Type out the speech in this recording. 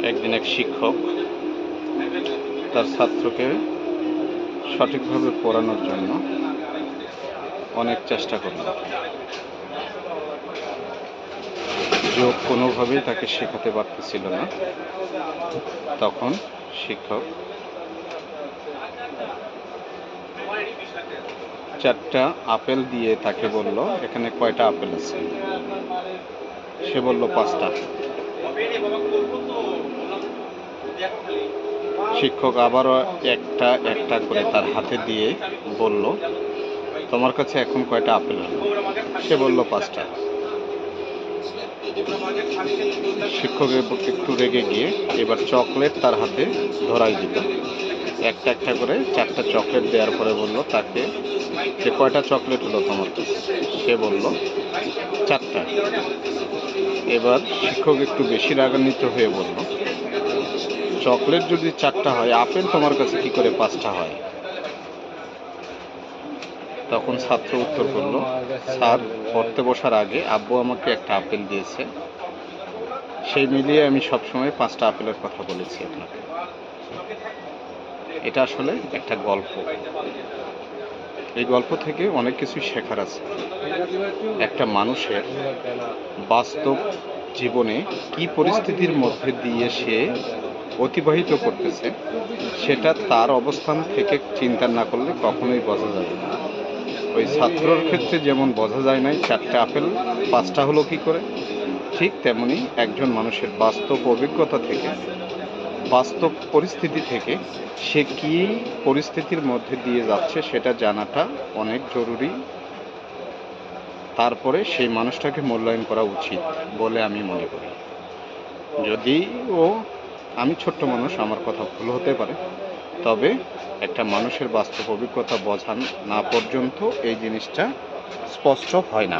একদিন এক শিক্ষক তার ছাত্রকে সঠিকভাবে পড়ানোর জন্য অনেক চেষ্টা করল। যোগ কোনোভাবেই তাকে শেখাতে পারতেছিল না। তখন শিক্ষক 4টা আপেল দিয়ে তাকে বলল, এখানে কয়টা আপেল আছে? সে বলল 5টা। শিক্ষক আবারও একটা একটা করে তার হাতে দিয়ে বলল, তোমার কাছে এখন কয়টা আপেল হলো? সে বলল 5টা। শিক্ষক একটু রেগে গিয়ে এবার চকলেট তার হাতে ধরাই দিল। একটা একটা করে 4টা চকলেট দেওয়ার পরে বলল তাকে, যে কয়টা চকলেট হলো তোমার কাছে? সে বলল 4টা। এবার শিক্ষক একটু বেশি রাগান্বিত হয়ে বলল, চকলেট যদি 4টা হয়, আপেল তোমার কাছে কি করে 5টা হয়? তখন ছাত্র উত্তর করল, স্যার, পড়তে বসার আগে আব্বু আমাকে একটা আপেল দিয়েছে, সেই মিলিয়ে আমি সবসময় 5টা আপেলের কথা বলেছি আপনাকে। এটা আসলে একটা গল্প। এই গল্প থেকে অনেক কিছু শেখার আছে। একটা মানুষের বাস্তব জীবনে কি পরিস্থিতির মধ্যে দিয়ে সে অতিবাহিত করতেছে, সেটা তার অবস্থান থেকে চিন্তা না করলে কখনোই বোঝা যাবে না। ওই ছাত্রর ক্ষেত্রে যেমন বোঝা যায় নাই 4টা আপেল 5টা হলো কি করে, ঠিক তেমনি একজন মানুষের বাস্তব অভিজ্ঞতা থেকে, বাস্তব পরিস্থিতি থেকে সে কী পরিস্থিতির মধ্যে দিয়ে যাচ্ছে সেটা জানাটা অনেক জরুরি। তারপরে সেই মানুষটাকে মূল্যায়ন করা উচিত বলে আমি মনে করি। যদিও আমি ছোট্ট মানুষ, আমার কথা ভুল হতে পারে, তবে একটা মানুষের বাস্তব অভিজ্ঞতা বোঝা না পর্যন্ত এই জিনিসটা স্পষ্ট হয় না।